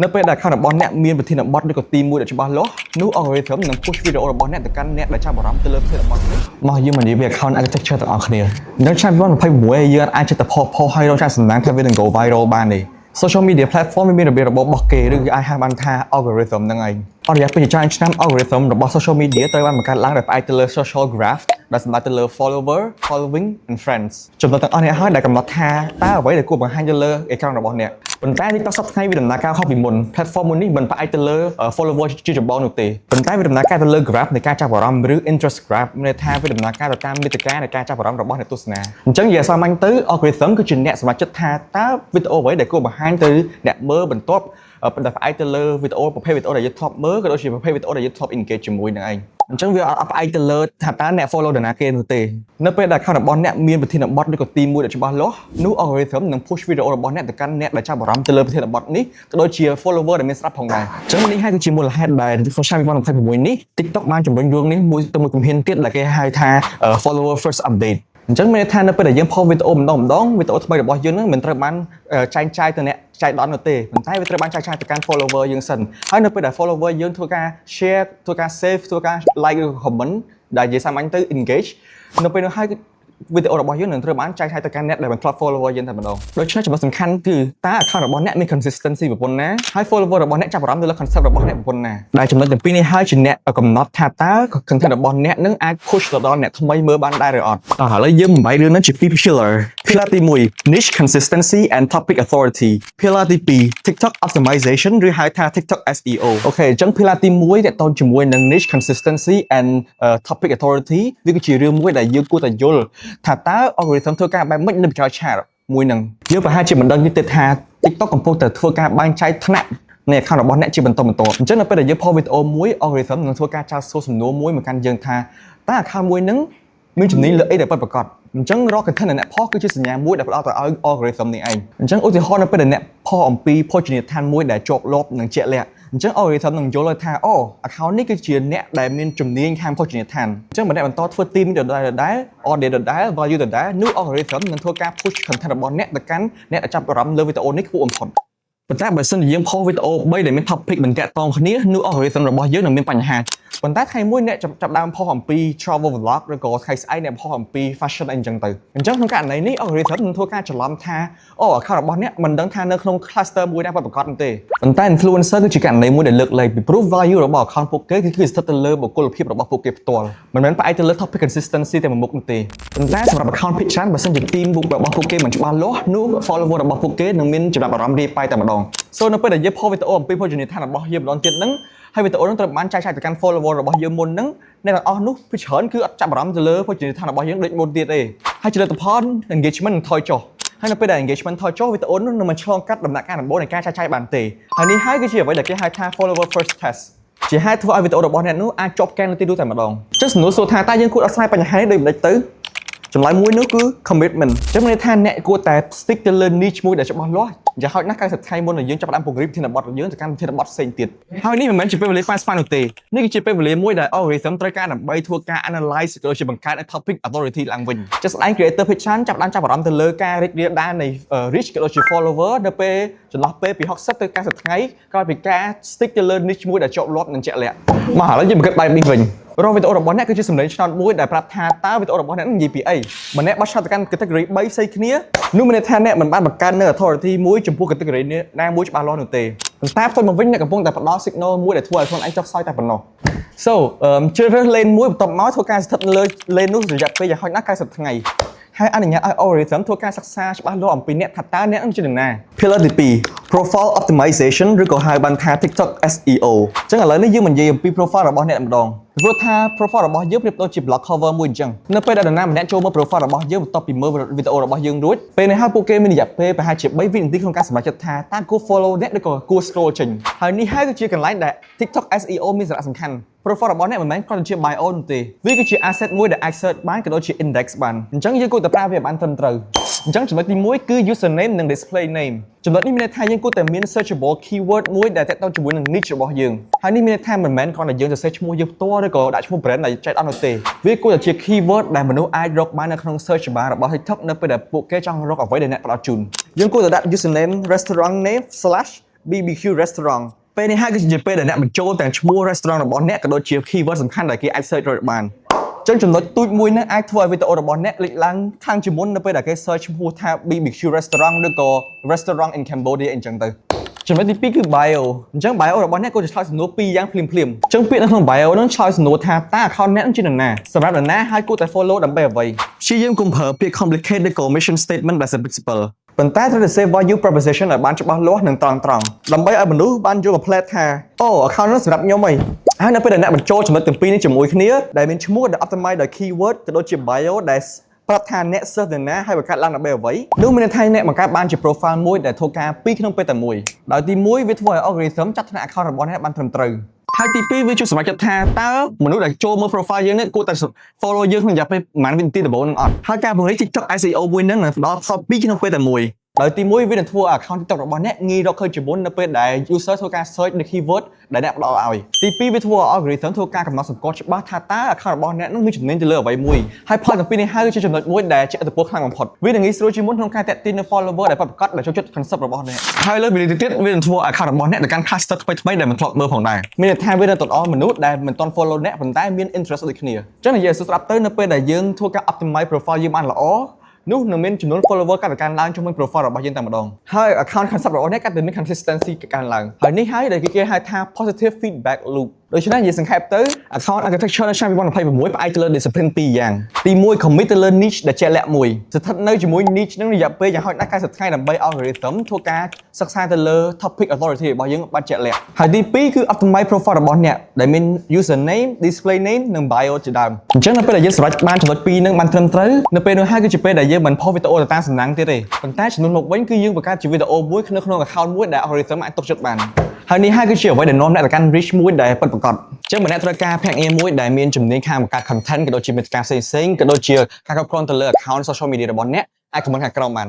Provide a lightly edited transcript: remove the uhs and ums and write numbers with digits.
នៅពេលដែល account របស់អ្នកមានប្រធានបទឬក៏ទីមួយដែលច្បាស់លាស់នោះ algorithm នឹង push វីដេអូរបស់អ្នកទៅកាន់អ្នកដែលចាប់អារម្មណ៍ទៅលើប្រធានបទនេះមកយើងមកនិយាយពី account architecture ទាំងអស់គ្នានៅឆ្នាំ2026យើងអាចចិត្តផុសឲ្យរកចាក់សំណាងថាវានឹង go viral បានទេ social media platform មានរបៀបរបបរបស់គេឬគេអាចហៅបានថា algorithm ហ្នឹងឯងអរិយាពេលច្រើនឆ្នាំ algorithm របស់ social media ត្រូវបានបង្កើតឡើងដោយផ្អែកទៅលើ social graph ដែលសម្ដៅទៅលើ follower following and friends ចំណុចទាំងអស់នេះហើយដែលកំណត់ថាតើអ្វីដែលគួរបង្ហាញទៅលើ account របស់អ្នកប៉ុន្តែ TikTok សប្តាហ៍ថ្ងៃវាដំណើរការខុសពីមុន platform មួយនេះមិនផ្អែកទៅលើ follower ជាចម្បងនោះទេប៉ុន្តែវាដំណើរការទៅលើ graph នៃការចាប់អារម្មណ៍ឬ interest graph មានន័យថាវាដំណើរការទៅតាមមាតិកានៃការចាប់អារម្មណ៍របស់អ្នកទស្សនាអញ្ចឹងនិយាយសាមញ្ញទៅ algorithm គឺជាអ្នកសម្រេចចិត្តថាតើវីដេអូអ្វីដែលគួរបង្ហាញទៅអ្នកមើលបន្ទាប់ដែលផ្អែកទៅលើវីដេអូប្រភេទវីដេអូដែលយើងធ្លាប់មើលក៏ដូចជាប្រភេទវីដេអូដែលយើងធ្លាប់ engage ជាមួយនឹងឯងអញ្ចឹងវាអត់ផ្អែកទៅលើថាតើអ្នក follow ដល់ណាគេនោះទេនៅពេលដែល account របស់អ្នកមានប្រធានបទឬក៏ទីមួយដែលច្បាស់លាស់នោះ algorithm នឹង push វីដេអូរបស់អ្នកទៅកាន់អ្នកដែលចាប់អារម្មណ៍ទៅលើប្រធានបទនេះក៏ដូចជា follower ដែលមានស្រាប់ផងដែរអញ្ចឹងនេះហើយគឺជាមូលហេតុដែលក្នុងឆ្នាំ2026នេះ TikTok បានជំរុញរឿងនេះមួយទៅមួយជំហានទៀតដែលគេហៅថា follower first update អញ្ចឹងមានន័យថានៅពេលដែលយើងផុសវីដេអូម្ដងវីដេអូថ្មីរបស់យើងនឹងមិនត្រូវបានចែកចាយទៅអ្នកចែកដល់នោះទេប៉ុន្តែវាត្រូវបានចែកចាយទៅកាន់ follower យើងសិនហើយនៅពេលដែល follower យើងធ្វើការ share ធ្វើការ save ធ្វើការ like ឬ comment ដែលនិយាយសាមញ្ញទៅ engage នៅពេលនោះហើយវីដេអូរបស់យើងនឹងត្រូវបានចែកចាយទៅកាន់អ្នកដែលមិនធ្លាប់ follower យើងតែម្ដងដូច្នេះចំណុចសំខាន់គឺតើ account របស់អ្នកមាន consistency ប៉ុណ្ណាហើយ follower របស់អ្នកចាប់អារម្មណ៍ទៅលើ concept របស់អ្នកប៉ុណ្ណាដែលចំណុចទាំងពីរនេះហើយជាអ្នកកំណត់ថាតើ content របស់អ្នកនឹងអាច push ទៅដល់អ្នកថ្មីមើលបានដែរឬអត់ឥឡូវយើងបំបែករឿងនេះជាពីរ pillar ទី1 niche consistency and topic authority pillar ទី2 TikTok optimization ឬហៅថា TikTok SEO អូខេអញ្ចឹង pillar ទី1ទាក់ទងជាមួយនឹង niche consistency and topic authority វាគឺជារឿងមួយដែលយើងគួរតែយល់ថាតើ algorithm ធ្វើការបែបម៉េចនៅក្រោយឆាកមួយនឹងយើងប្រហែលជាមិនដឹងទេថា TikTok កំពុងតែធ្វើការបែងចែកថ្នាក់នៃ account របស់អ្នកជាបន្តបន្ទាប់អញ្ចឹងនៅពេលដែលយើងផុសវីដេអូមួយ algorithm នឹងធ្វើការចោទសួរសំណួរមួយមកកាន់យើងថាតើ account មួយនឹងមានជំនាញលើអីដែលពិតប្រាកដអញ្ចឹងរក content ដែលអ្នកផុសគឺជាសញ្ញាមួយដែលផ្ដល់ទៅឲ្យ algorithm នេះឯងអញ្ចឹងឧទាហរណ៍នៅពេលដែលអ្នកផុសអំពីភោជនីយដ្ឋានមួយដែលជាប់លាប់និងជាក់លាក់អញ្ចឹង algorithm នឹងយល់ថាអូ account នេះគឺជាអ្នកដែលមានជំនាញខាងភោជនីយដ្ឋានអញ្ចឹងបើអ្នកបន្តធ្វើ team ដដែល audience ដដែល value ដដែលនោះ algorithm នឹងធ្វើការ push content របស់អ្នកទៅកាន់អ្នកដែលចាប់អារម្មណ៍លើវីដេអូនេះខ្ពស់បំផុតប៉ុន្តែបើសិនជាយើងផុសវីដេអូ3ដែលមាន topic មិនតាក់ទងគ្នានោះ algorithm របស់យើងនឹងមានបញ្ហាប៉ុន្តែថ្ងៃមួយអ្នកចាប់ដើមផុសអំពី travel vlog ឬក៏ថ្ងៃស្អែកអ្នកផុសអំពី fashion អីចឹងទៅអញ្ចឹងក្នុងករណីនេះ algorithm នឹងធ្វើការច្រឡំថាអូ account របស់អ្នកមិនដឹងថានៅក្នុង cluster មួយណាប្រកបនោះទេប៉ុន្តែ influencer គឺជាករណីមួយដែលលើកលែងពី proof value របស់ account ពួកគេគឺស្ថិតទៅលើបុគ្គលភាពរបស់ពួកគេផ្ទាល់មិនមែនផ្អែកទៅលើ topic consistency តែមួយមុខនោះទេប៉ុន្តែសម្រាប់ account ភាគច្រើនបើសិនជា team របស់ពួកគេមិនច្បាស់លាស់នោះ follower របស់ពួកគេនឹងមានចំណាប់អារម្មណ៍រាយប៉ាយតែម្ដង so នៅពេលដែលយើងផុសវីដេអូអំពីភោជនីយដ្ឋានរបស់យើងម្ដងទៀតហ្នឹងហើយវីដេអូហ្នឹងត្រូវបានចែកចាយទៅកាន់ follower របស់យើងមុនហ្នឹងអ្នកទាំងអស់នោះភាគច្រើនគឺអត់ចាប់អារម្មណ៍ទៅលើភោជនីយដ្ឋានរបស់យើងដូចមុនទៀតទេហើយជាលទ្ធផល engagement នឹងថយចុះហើយនៅពេលដែល engagement ថយចុះវីដេអូនោះនឹងមិនឆ្លងកាត់ដំណាក់កាលដំបូងនៃការចែកចាយបានទេហើយនេះហើយគឺជាអ្វីដែលគេហៅថា follower first test ជាហេតុធ្វើឲ្យវីដេអូរបស់អ្នកនោះអាចជាប់កេននៅទីនោះតែម្ដងចុះសំណួរសួរថាតើយើងគួរដោះស្រាយបញ្ហានេះដូចមិនទៅចម្លើយមួយនោះគឺ commitment ចឹងមានន័យថាអ្នកគួរតែ stick ទៅលើ niche មួយដែលច្បាស់លាស់យ៉ាងហោចណាស់90ថ្ងៃមុនដែលយើងចាប់ផ្ដើមពង្រីកប្រធានបទរបស់យើងទៅកាន់ប្រធានបទផ្សេងទៀតហើយនេះមិនមែនជាពេលវេលាប៉ាន់ស្មាននោះទេនេះគឺជាពេលវេលាមួយដែល algorithm ត្រូវការដើម្បីធ្វើការ analyze ក៏ដូចជាបង្កើត topic authority ឡើងវិញជាក់ស្ដែង creator ភាគច្រើនចាប់ផ្ដើមអារម្មណ៍ទៅលើការរីករាលដាលនៃ reach ក៏ដូចជា follower នៅពេលចន្លោះពេលពី60ទៅ90ថ្ងៃក្រោយពីការ stick ទៅលើ niche មួយដែលជាប់លាប់និងជាក់លាក់មកឥឡូវយើងមកគិតបែបនេះវិញរកវីដេអូរបស់អ្នកគឺជាសម្លេងឆ្នោតមួយដែលប្រាប់ថាតើវីដេអូរបស់អ្នកនឹងនិយាយពីអីម្នាក់បោះឆ្នោតទៅកាន់ category 3ផ្សេងគ្នានោះមានន័យថាអ្នកមិនបានបង្កើននៅ authority មួយចំពោះ category ណាមួយច្បាស់លាស់នោះទេប៉ុន្តែផ្ទុយមកវិញអ្នកកំពុងតែផ្ដល់ signal មួយដែលធ្វើឲ្យខ្លួនឯងចុះខ្សោយតែប៉ុណ្ណោះ so ជ្រើសរើស lane មួយបន្ទាប់មកធ្វើការស្ថិតលើ lane នោះរយៈពេលយ៉ាងហោចណាស់90ថ្ងៃហើយអនុញ្ញាតឲ្យ algorithm ធ្វើការសិក្សាច្បាស់លាស់អំពីអ្នកថាតើអ្នកនឹងជានរណា pillar ទី2 profile optimization ឬក៏ហៅបានថា TikTok SEO អញ្ចឹងឥឡូវនេះយើងនិយាយអំពី profile របស់អ្នកម្ដងព្រោះថា profile របស់យើងប្រៀបដូចជា blog cover មួយអញ្ចឹងនៅពេលដែលនរណាម្នាក់ចូលមើល profile របស់យើងបន្ទាប់ពីមើលវីដេអូរបស់យើងរួចពេលនេះហើយពួកគេមានរយៈពេលប្រហែលជា3វិនាទីក្នុងការសម្រេចចិត្តថាតើគួរ follow អ្នកឬក៏គួរ scroll ចេញហើយនេះហើយគឺជាកន្លែងដែល TikTok SEO មានសារៈសំខាន់ profile របស់អ្នកមិនមែនគ្រាន់តែជា bio នោះទេវាគឺជា asset មួយដែលអាច search បានក៏ដូចជា index បានអញ្ចឹងយើងគួរតែប្រើវាបានត្រឹមត្រូវអញ្ចឹងចំណុចទី1គឺ username និង display name ចំណុចនេះមានន័យថាយើងគួរតែមាន searchable keyword មួយដែលទាក់ទងជាមួយនឹង niche របស់យើងហើយនេះមានន័យថាមិនមែនគ្រាន់តែយើងសរសេរឈ្មោះយើងផ្ទាល់ឬក៏ដាក់ឈ្មោះ brand ដែលចែកអត់នោះទេវាគួរតែជា keyword ដែលមនុស្សអាចរកបាននៅក្នុង search bar របស់ TikTok នៅពេលដែលពួកគេចង់រកអ្វីដែលអ្នកផ្ដល់ជូនយើងគួរតែដាក់ username restaurant name/ BBQ restaurant ពេលនេះហើយគឺជាពេលដែលអ្នកបញ្ចូលទាំងឈ្មោះ restaurant របស់អ្នកក៏ដូចជា keyword សំខាន់ដែលគេអាច search រកបានចឹងចំណុចទូចមួយហ្នឹងអាចធ្វើឲ្យវីដេអូរបស់អ្នកលេចឡើងខាងជាមុននៅពេលដែលគេ search ឈ្មោះថា BBQ restaurant ឬក៏ restaurant in Cambodia អីចឹងទៅចំណុចទី2គឺ bio អញ្ចឹង bio របស់អ្នកគួរតែឆ្លើយសំណួរ2យ៉ាងភ្លាមៗអញ្ចឹងពាក្យនៅក្នុង bio ហ្នឹងឆ្លើយសំណួរថាតើ account អ្នកនឹងជានរណាសម្រាប់នរណាហើយគួរតែ follow ដើម្បីអ្វីព្យាយាមកុំប្រើពាក្យ complicated ឬក៏ mission statement ដែល simple ប៉ុន្តែត្រូវតែ say value proposition ឲ្យបានច្បាស់លាស់និងត្រង់ដើម្បីឲ្យមនុស្សបានយល់កំ plate ថាអូ account នោះសម្រាប់ខ្ញុំហីហើយនៅពេលដែលអ្នកបញ្ចូលចំណុចទាំងពីរនេះជាមួយគ្នាដែលមានឈ្មោះដែល optimize ដោយ keyword ក៏ដូចជា bio ដែលប្រាប់ថាអ្នក search ទៅណាហើយបង្កើតឡើងដើម្បីអ្វីនោះមានន័យថាអ្នកបង្កើតបានជា profile មួយដែលធ្វើការពីរក្នុងពេលតែមួយដោយទី1វាធ្វើឲ្យ algorithm ចាត់ថ្នាក់ account របស់អ្នកបានត្រឹមត្រូវហើយទី2វាជួយសម្រេចចិត្តថាតើមនុស្សដែលចូលមើល profile យើងនេះគួរតែ follow យើងក្នុងរយៈពេលប្រហែលវិនាទីដំបូងនឹងអត់ហើយការពង្រីក TikTok SEO មួយហ្នឹងនឹងផ្ដល់ផលពីរក្នុងពេលតែមួយដោយទី1វានឹងធ្វើឲ្យ account TikTok របស់អ្នកងាយរកឃើញជាមុននៅពេលដែល user ធ្វើការ search នៅ keyword ដែលអ្នកផ្ដល់ឲ្យទី2វាធ្វើឲ្យ algorithm ធ្វើការកំណត់សម្គាល់ច្បាស់ថាតើ account របស់អ្នកនោះមានចំណេញទៅលើអ្វីមួយហើយផលទាំងពីរនេះហើយគឺជាចំណុចមួយដែលជាឥទ្ធិពលខ្លាំងបំផុតវានឹងងាយស្រួលជាងមុនក្នុងការតាក់ទាញនៅ follower ដែលប្រកបដែលចូលចិត្ត concept របស់អ្នកហើយលើពីនេះទៀតវានឹងធ្វើឲ្យ account របស់អ្នកទៅកាន់ cluster ថ្មីៗដែលមិនធ្លាប់មើលផងដែរមានន័យថាវានឹងទៅដល់មនុស្សដែលមិនទាន់ follow អ្នកប៉ុន្តែមាន interest ដូចគ្នាអញ្ចឹងនិយាយស្ដាប់ទៅនៅពេលដែលយើងធ្វើការ optimize profile យើងបានល្អនោះនឹងមានចំនួន follower កាន់តែកើនឡើងជាមួយ profile របស់យើងតែម្ដងហើយ account concept របស់អ្នកកាន់តែមាន consistency កើនឡើងហើយនេះហើយដែលគេហៅថា positive feedback loop ដូច្នេះនិយាយសង្ខេបទៅ account architecture នៅឆ្នាំ2026ផ្អែកទៅលើ discipline 2យ៉ាងទី1 commit ទៅលើ niche ដែលជាក់លាក់មួយស្ថិតនៅជាមួយ niche នឹងរយៈពេលយ៉ាងហោចណាស់90ថ្ងៃដើម្បី algorithm ធ្វើការសិក្សាទៅលើ topic authority របស់យើងបានជាក់លាក់ហើយទី2គឺ optimize profile របស់អ្នកដែលមាន username display name និង bio ជាដើមអញ្ចឹងនៅពេលដែលយើងសម្រេចបានចំណុច2ហ្នឹងបានត្រឹមត្រូវនៅពេលនោះហើយគឺជាពេលដែលយើងមិនផុសវីដេអូទៅតាមសំណាងទៀតទេប៉ុន្តែចំនួនមកវិញគឺយើងបង្កើតជាវីដេអូមួយនៅក្នុង account មួយដែល algorithm អាចទុកចិត្តបានហើយនេះហើយគឺជាអ្វីដែលនាំអ្នកទៅកាន់ reach មួយដែលពិតប្រាកដអញ្ចឹងម្នាក់ត្រូវការភ្នាក់ងារមួយដែលមានជំនាញខាងបង្កើត content ក៏ដូចជាមាតិកាផ្សេងៗក៏ដូចជាការគ្រប់គ្រងទៅលើ account social media របស់អ្នកអាច comment ខាងក្រោមបាន